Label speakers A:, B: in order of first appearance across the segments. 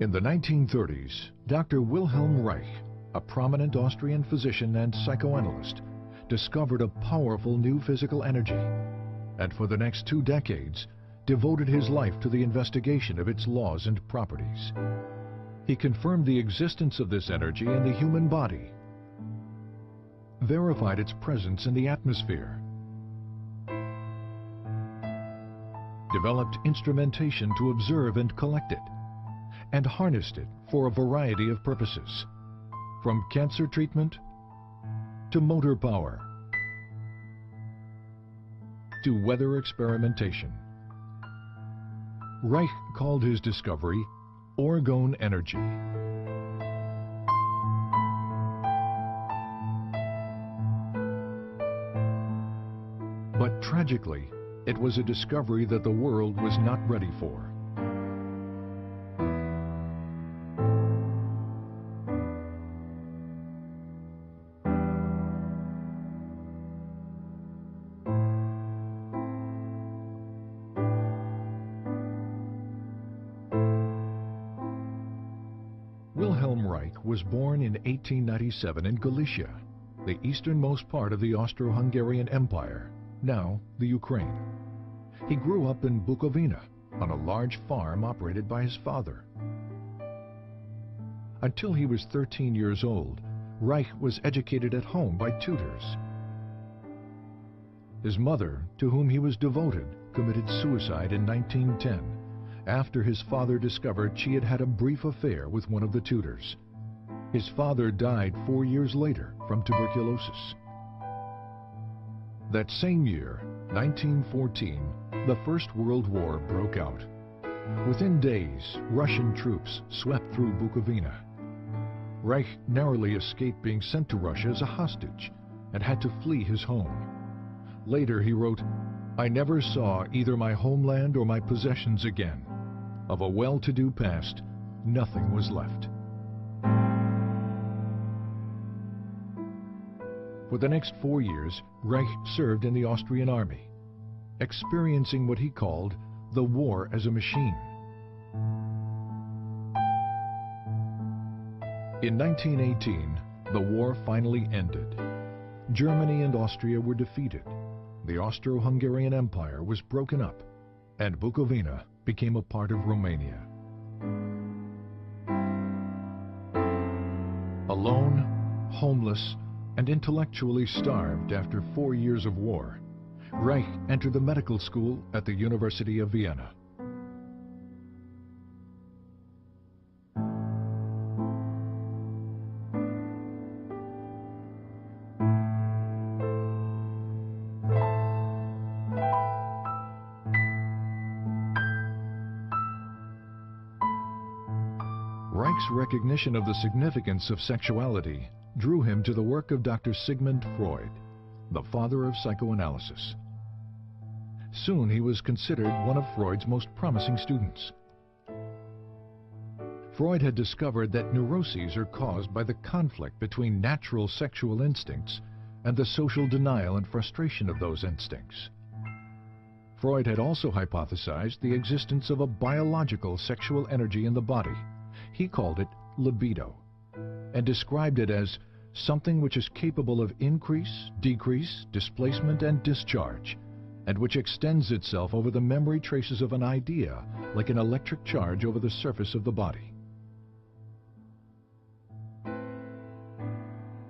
A: In the 1930s, Dr. Wilhelm Reich, a prominent Austrian physician and psychoanalyst, discovered a powerful new physical energy, and for the next 2 decades, devoted his life to the investigation of its laws and properties. He confirmed the existence of this energy in the human body, verified its presence in the atmosphere, developed instrumentation to observe and collect it, and harnessed it for a variety of purposes, from cancer treatment to motor power to weather experimentation. Reich called his discovery orgón energy. But tragically, it was a discovery that the world was not ready for. Wilhelm Reich was born in 1897 in Galicia, the easternmost part of the Austro-Hungarian Empire, now the Ukraine. He grew up in Bukovina on a large farm operated by his father. Until he was 13 years old, Reich was educated at home by tutors. His mother, to whom he was devoted, committed suicide in 1910 after his father discovered she had had a brief affair with one of the tutors. His father died 4 years later from tuberculosis. That same year, 1914, the First World War broke out. Within days, Russian troops swept through Bukovina. Reich narrowly escaped being sent to Russia as a hostage and had to flee his home. Later he wrote, "I never saw either my homeland or my possessions again. Of a well-to-do past, nothing was left." For the next 4 years, Reich served in the Austrian army, experiencing what he called the war as a machine. In 1918, the war finally ended. Germany and Austria were defeated. The Austro-Hungarian Empire was broken up, and Bukovina became a part of Romania. Alone, homeless, and intellectually starved after 4 years of war, Reich entered the medical school at the University of Vienna. Reich's recognition of the significance of sexuality drew him to the work of Dr. Sigmund Freud, the father of psychoanalysis. Soon he was considered one of Freud's most promising students. Freud had discovered that neuroses are caused by the conflict between natural sexual instincts and the social denial and frustration of those instincts. Freud had also hypothesized the existence of a biological sexual energy in the body. He called it libido, and described it as something which is capable of increase, decrease, displacement, and discharge, and which extends itself over the memory traces of an idea like an electric charge over the surface of the body.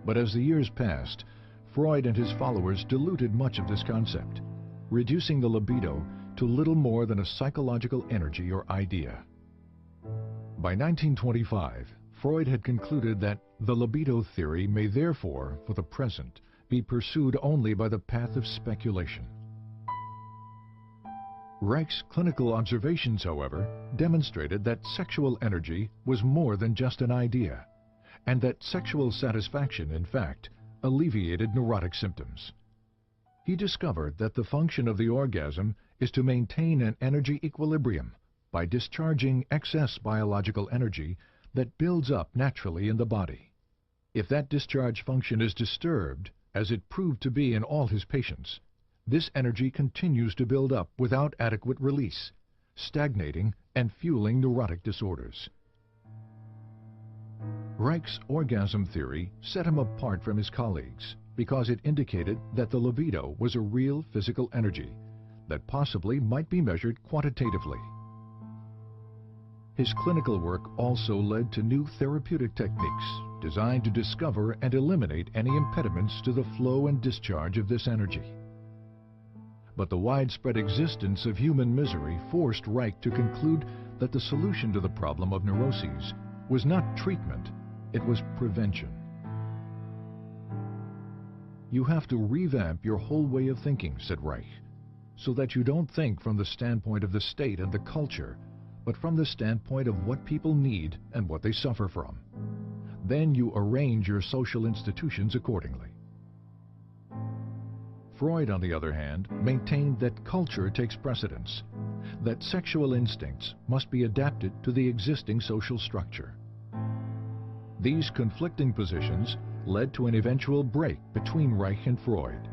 A: But as the years passed, Freud and his followers diluted much of this concept, reducing the libido to little more than a psychological energy or idea. By 1925, Freud had concluded that the libido theory may therefore, for the present, be pursued only by the path of speculation. Reich's clinical observations, however, demonstrated that sexual energy was more than just an idea, and that sexual satisfaction, in fact, alleviated neurotic symptoms. He discovered that the function of the orgasm is to maintain an energy equilibrium by discharging excess biological energy that builds up naturally in the body. If that discharge function is disturbed, as it proved to be in all his patients, this energy continues to build up without adequate release, stagnating and fueling neurotic disorders. Reich's orgasm theory set him apart from his colleagues because it indicated that the libido was a real physical energy that possibly might be measured quantitatively. His clinical work also led to new therapeutic techniques designed to discover and eliminate any impediments to the flow and discharge of this energy. But the widespread existence of human misery forced Reich to conclude that the solution to the problem of neuroses was not treatment, it was prevention. You have to revamp your whole way of thinking, said Reich, so that you don't think from the standpoint of the state and the culture, but from the standpoint of what people need and what they suffer from. Then you arrange your social institutions accordingly. Freud, on the other hand, maintained that culture takes precedence, that sexual instincts must be adapted to the existing social structure. These conflicting positions led to an eventual break between Reich and Freud.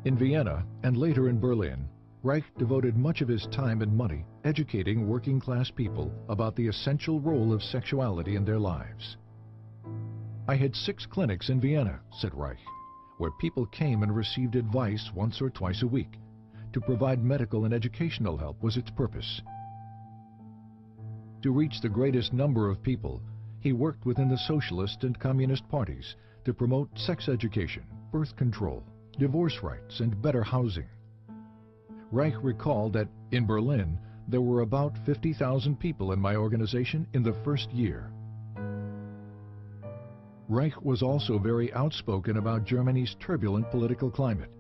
A: In Vienna and later in Berlin, Reich devoted much of his time and money educating working-class people about the essential role of sexuality in their lives. I had 6 clinics in Vienna, said Reich, where people came and received advice once or twice a week. To provide medical and educational help was its purpose. To reach the greatest number of people, he worked within the socialist and communist parties to promote sex education, birth control, divorce rights, and better housing. Reich recalled that in Berlin, there were about 50,000 people in my organization in the first year. Reich was also very outspoken about Germany's turbulent political climate.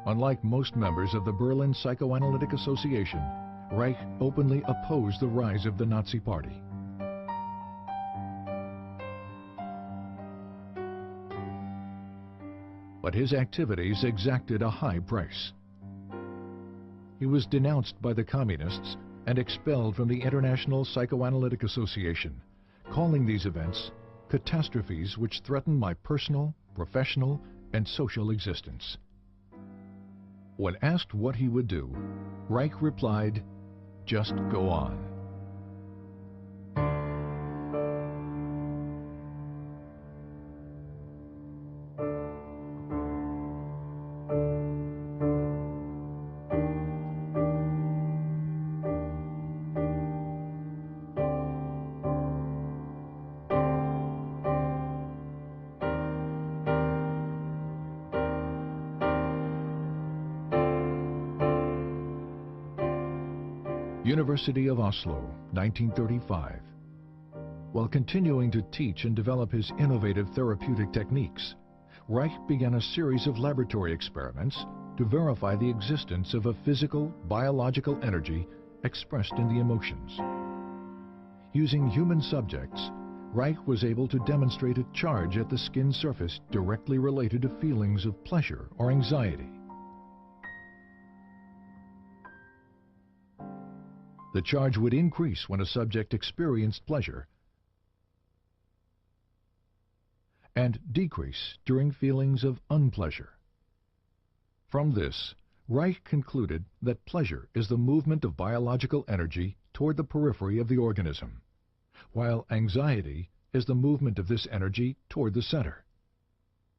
A: Unlike most members of the Berlin Psychoanalytic Association, Reich openly opposed the rise of the Nazi Party. But his activities exacted a high price. He was denounced by the communists and expelled from the International Psychoanalytic Association, calling these events catastrophes which threaten my personal, professional, and social existence. When asked what he would do, Reich replied, "Just go on." University of Oslo, 1935. While continuing to teach and develop his innovative therapeutic techniques, Reich began a series of laboratory experiments to verify the existence of a physical, biological energy expressed in the emotions. Using human subjects, Reich was able to demonstrate a charge at the skin surface directly related to feelings of pleasure or anxiety. The charge would increase when a subject experienced pleasure and decrease during feelings of unpleasure. From this, Reich concluded that pleasure is the movement of biological energy toward the periphery of the organism, while anxiety is the movement of this energy toward the center.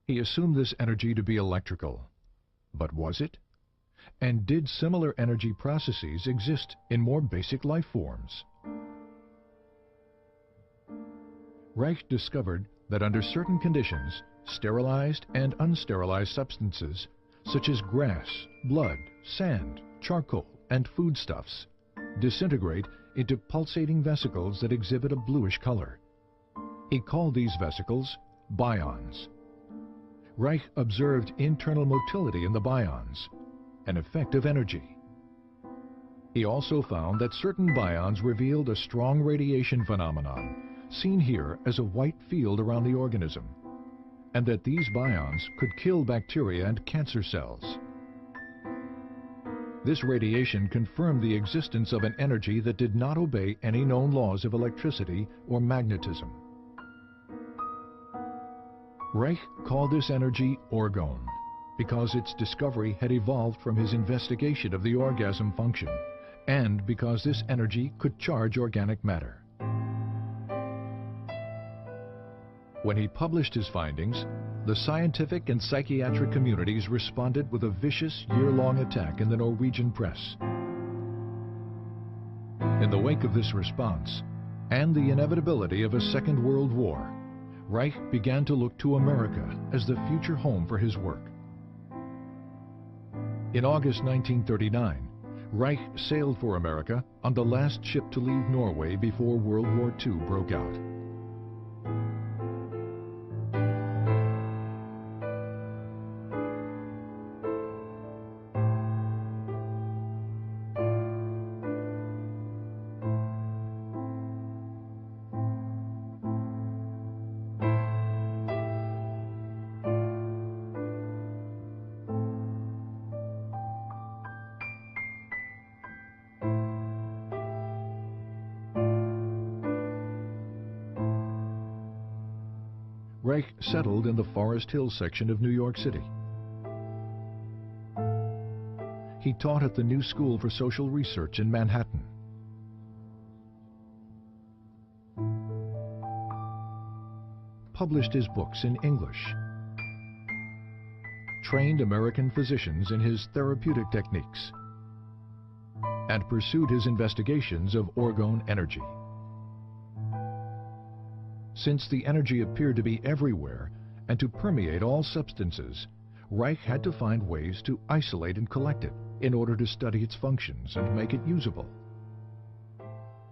A: He assumed this energy to be electrical. But was it? And did similar energy processes exist in more basic life forms? Reich discovered that under certain conditions, sterilized and unsterilized substances, such as grass, blood, sand, charcoal, and foodstuffs, disintegrate into pulsating vesicles that exhibit a bluish color. He called these vesicles bions. Reich observed internal motility in the bions, an effect of energy. He also found that certain bions revealed a strong radiation phenomenon, seen here as a white field around the organism, and that these bions could kill bacteria and cancer cells. This radiation confirmed the existence of an energy that did not obey any known laws of electricity or magnetism. Reich called this energy orgón, because its discovery had evolved from his investigation of the orgasm function and because this energy could charge organic matter. When he published his findings, the scientific and psychiatric communities responded with a vicious year-long attack in the Norwegian press. In the wake of this response, and the inevitability of a Second World War, Reich began to look to America as the future home for his work. In August 1939, Reich sailed for America on the last ship to leave Norway before World War II broke out. Reich settled in the Forest Hill section of New York City. He taught at the New School for Social Research in Manhattan. Published his books in English. Trained American physicians in his therapeutic techniques. And pursued his investigations of orgone energy. Since the energy appeared to be everywhere and to permeate all substances, Reich had to find ways to isolate and collect it in order to study its functions and make it usable.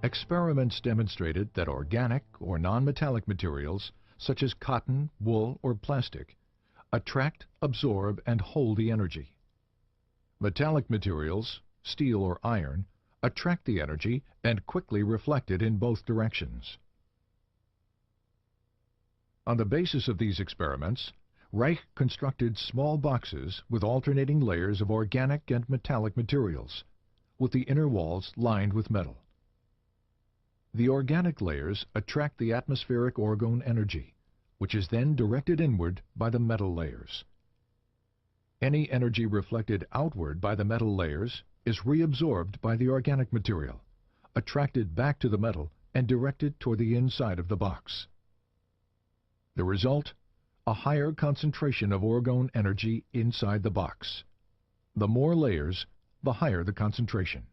A: Experiments demonstrated that organic or non-metallic materials, such as cotton, wool, or plastic, attract, absorb, and hold the energy. Metallic materials, steel or iron, attract the energy and quickly reflect it in both directions. On the basis of these experiments, Reich constructed small boxes with alternating layers of organic and metallic materials, with the inner walls lined with metal. The organic layers attract the atmospheric orgone energy, which is then directed inward by the metal layers. Any energy reflected outward by the metal layers is reabsorbed by the organic material, attracted back to the metal and directed toward the inside of the box. The result? A higher concentration of orgone energy inside the box. The more layers, the higher the concentration.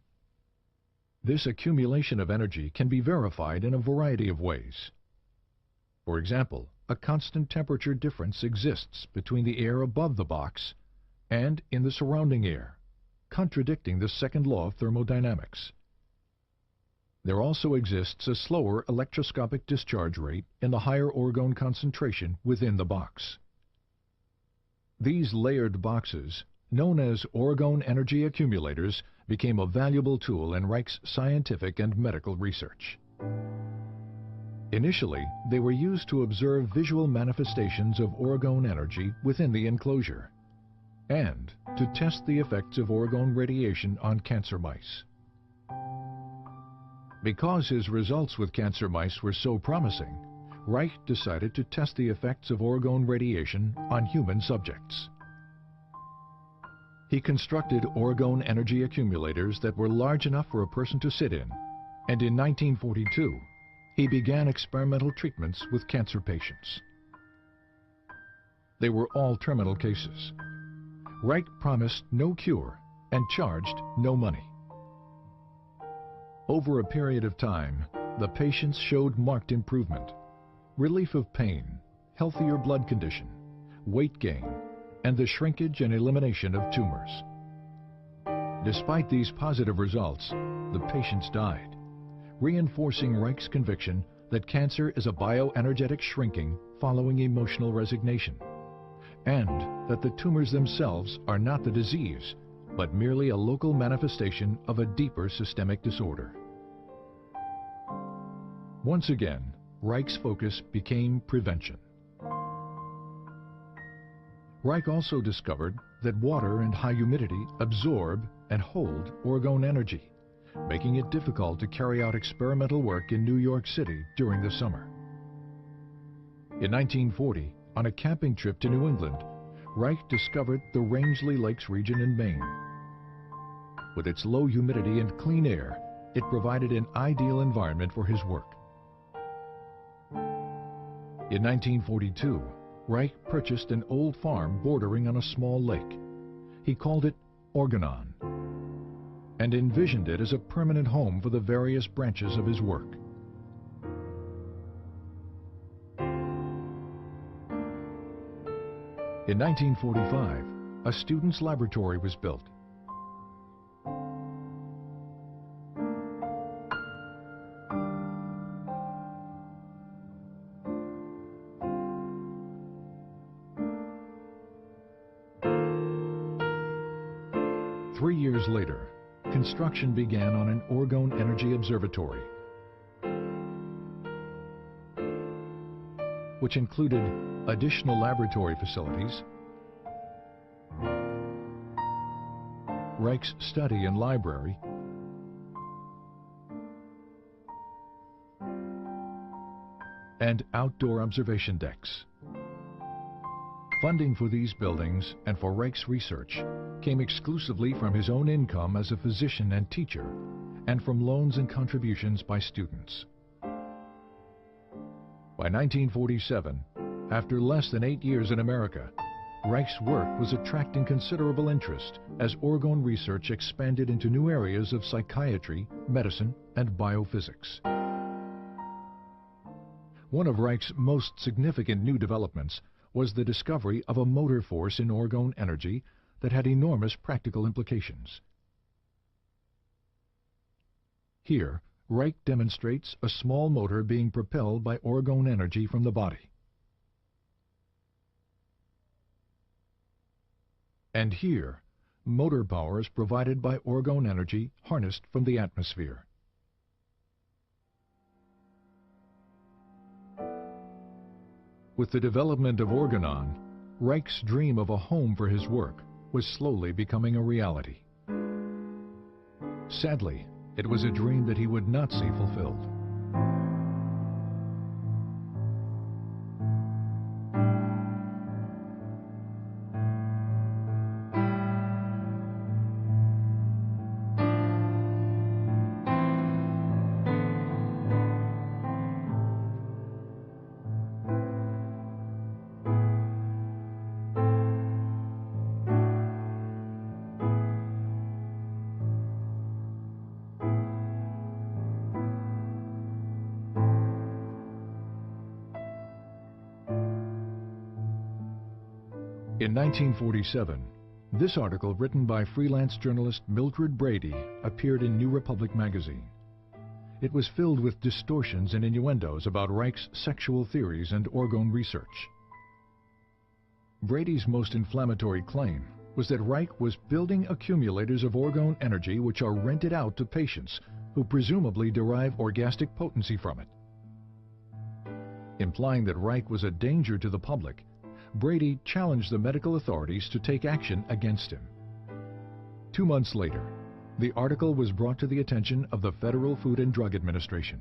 A: This accumulation of energy can be verified in a variety of ways. For example, a constant temperature difference exists between the air above the box and in the surrounding air, contradicting the second law of thermodynamics. There also exists a slower electroscopic discharge rate in the higher orgone concentration within the box. These layered boxes, known as orgone energy accumulators, became a valuable tool in Reich's scientific and medical research. Initially, they were used to observe visual manifestations of orgone energy within the enclosure and to test the effects of orgone radiation on cancer mice. Because his results with cancer mice were so promising, Reich decided to test the effects of orgone radiation on human subjects. He constructed orgone energy accumulators that were large enough for a person to sit in, and in 1942, he began experimental treatments with cancer patients. They were all terminal cases. Reich promised no cure and charged no money. Over a period of time, the patients showed marked improvement, relief of pain, healthier blood condition, weight gain, and the shrinkage and elimination of tumors. Despite these positive results, the patients died, reinforcing Reich's conviction that cancer is a bioenergetic shrinking following emotional resignation, and that the tumors themselves are not the disease, but merely a local manifestation of a deeper systemic disorder. Once again, Reich's focus became prevention. Reich also discovered that water and high humidity absorb and hold orgone energy, making it difficult to carry out experimental work in New York City during the summer. In 1940, on a camping trip to New England, Reich discovered the Rangeley Lakes region in Maine. With its low humidity and clean air, it provided an ideal environment for his work. In 1942, Reich purchased an old farm bordering on a small lake. He called it Organon and envisioned it as a permanent home for the various branches of his work. In 1945, a student's laboratory was built. Three years later, construction began on an orgone energy observatory, which included additional laboratory facilities, Reich's study and library, and outdoor observation decks. Funding for these buildings and for Reich's research came exclusively from his own income as a physician and teacher, and from loans and contributions by students. By 1947, after less than 8 years in America, Reich's work was attracting considerable interest as orgone research expanded into new areas of psychiatry, medicine, and biophysics. One of Reich's most significant new developments was the discovery of a motor force in orgone energy that had enormous practical implications. Here, Reich demonstrates a small motor being propelled by orgone energy from the body. And here, motor power is provided by orgone energy harnessed from the atmosphere. With the development of Organon, Reich's dream of a home for his work was slowly becoming a reality. Sadly, it was a dream that he would not see fulfilled. In 1947, this article, written by freelance journalist Mildred Brady, appeared in New Republic magazine. It was filled with distortions and innuendos about Reich's sexual theories and orgone research. Brady's most inflammatory claim was that Reich was building accumulators of orgone energy which are rented out to patients who presumably derive orgastic potency from it. Implying that Reich was a danger to the public, Brady challenged the medical authorities to take action against him. 2 months later, the article was brought to the attention of the Federal Food and Drug Administration.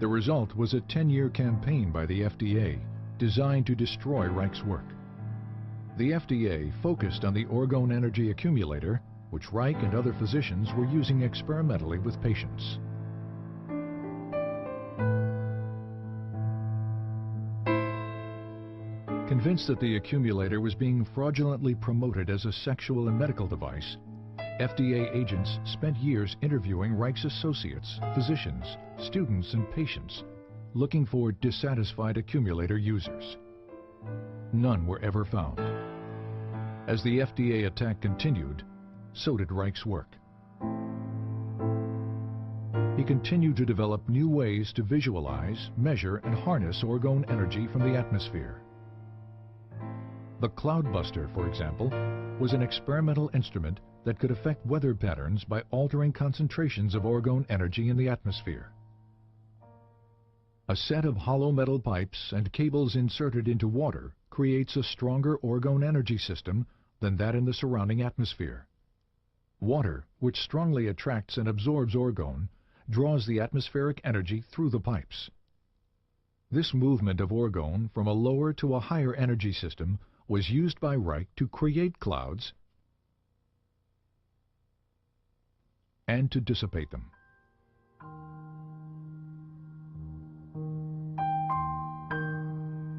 A: The result was a 10-year campaign by the FDA designed to destroy Reich's work. The FDA focused on the orgone energy accumulator, which Reich and other physicians were using experimentally with patients. Convinced that the accumulator was being fraudulently promoted as a sexual and medical device, FDA agents spent years interviewing Reich's associates, physicians, students, and patients, looking for dissatisfied accumulator users. None were ever found. As the FDA attack continued, so did Reich's work. He continued to develop new ways to visualize, measure, and harness orgone energy from the atmosphere. The Cloudbuster, for example, was an experimental instrument that could affect weather patterns by altering concentrations of orgone energy in the atmosphere. A set of hollow metal pipes and cables inserted into water creates a stronger orgone energy system than that in the surrounding atmosphere. Water, which strongly attracts and absorbs orgone, draws the atmospheric energy through the pipes. This movement of orgone from a lower to a higher energy system was used by Reich to create clouds and to dissipate them.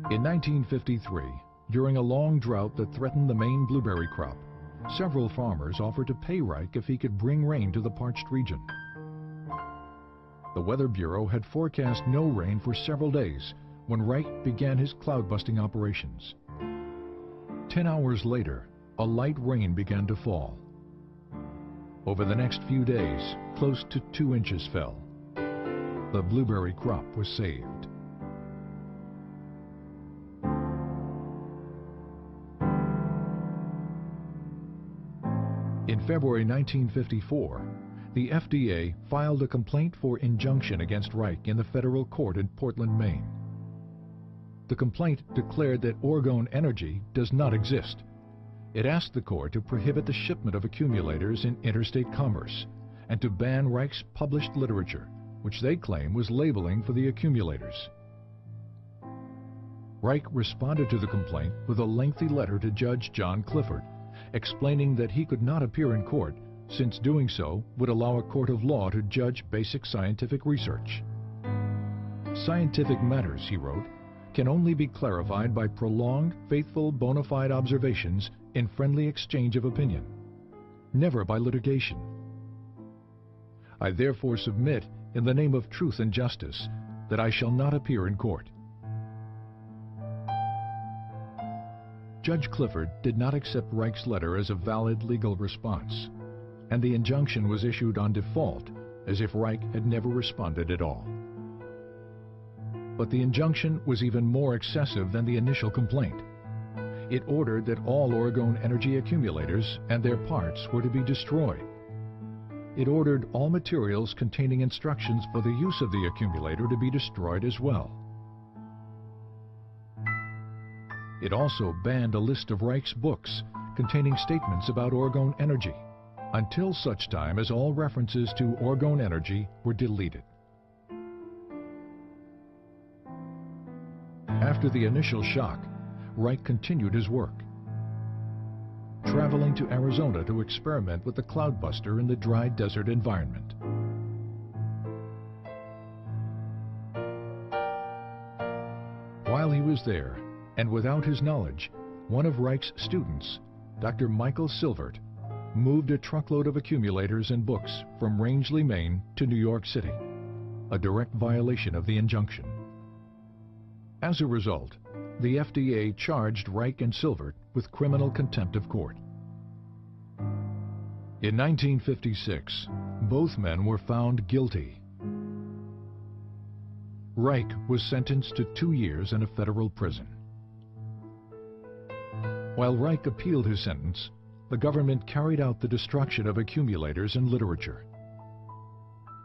A: In 1953, during a long drought that threatened the Maine blueberry crop, several farmers offered to pay Reich if he could bring rain to the parched region. The Weather Bureau had forecast no rain for several days when Reich began his cloud-busting operations. 10 hours later, a light rain began to fall. Over the next few days, close to 2 inches fell. The blueberry crop was saved. In February 1954, the FDA filed a complaint for injunction against Reich in the federal court in Portland, Maine. The complaint declared that orgone energy does not exist. It asked the court to prohibit the shipment of accumulators in interstate commerce and to ban Reich's published literature, which they claim was labeling for the accumulators. Reich responded to the complaint with a lengthy letter to Judge John Clifford, explaining that he could not appear in court since doing so would allow a court of law to judge basic scientific research. Scientific matters, he wrote, can only be clarified by prolonged, faithful, bona fide observations in friendly exchange of opinion, never by litigation. I therefore submit, in the name of truth and justice, that I shall not appear in court. Judge Clifford did not accept Reich's letter as a valid legal response, and the injunction was issued on default, as if Reich had never responded at all. But the injunction was even more excessive than the initial complaint. It ordered that all orgone energy accumulators and their parts were to be destroyed. It ordered all materials containing instructions for the use of the accumulator to be destroyed as well. It also banned a list of Reich's books containing statements about orgone energy, until such time as all references to orgone energy were deleted. After the initial shock, Reich continued his work, traveling to Arizona to experiment with the cloudbuster in the dry desert environment. While he was there, and without his knowledge, one of Reich's students, Dr. Michael Silvert, moved a truckload of accumulators and books from Rangeley, Maine to New York City, a direct violation of the injunction. As a result, the FDA charged Reich and Silvert with criminal contempt of court. In 1956, both men were found guilty. Reich was sentenced to 2 years in a federal prison. While Reich appealed his sentence, the government carried out the destruction of accumulators and literature.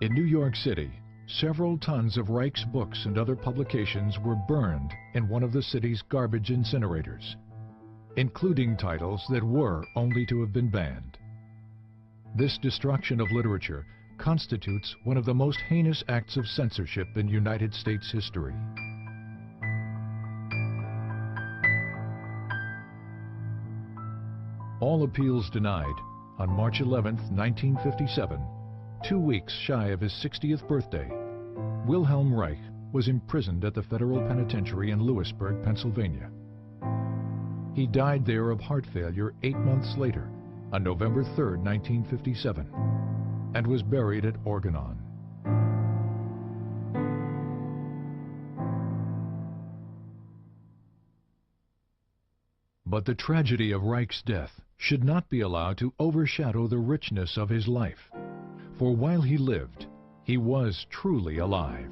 A: In New York City, several tons of Reich's books and other publications were burned in one of the city's garbage incinerators, including titles that were only to have been banned. This destruction of literature constitutes one of the most heinous acts of censorship in United States history. All appeals denied, on March 11, 1957, 2 weeks shy of his 60th birthday, Wilhelm Reich was imprisoned at the federal penitentiary in Lewisburg, Pennsylvania. He died there of heart failure 8 months later, on November 3, 1957, and was buried at Organon. But the tragedy of Reich's death should not be allowed to overshadow the richness of his life, for while he lived, he was truly alive.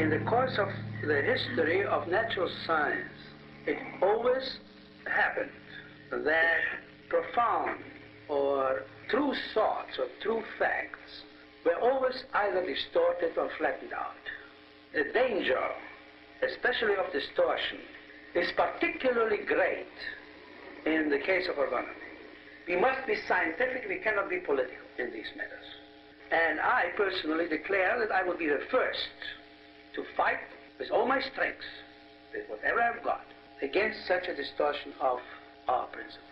B: In the course of the history of natural science, it always happened that profound or true thoughts or true facts were always either distorted or flattened out. The danger, especially of distortion, is particularly great in the case of orgonomy. We must be scientific, we cannot be political in these matters. And I personally declare that I will be the first to fight with all my strength, with whatever I've got, against such a distortion of our principles.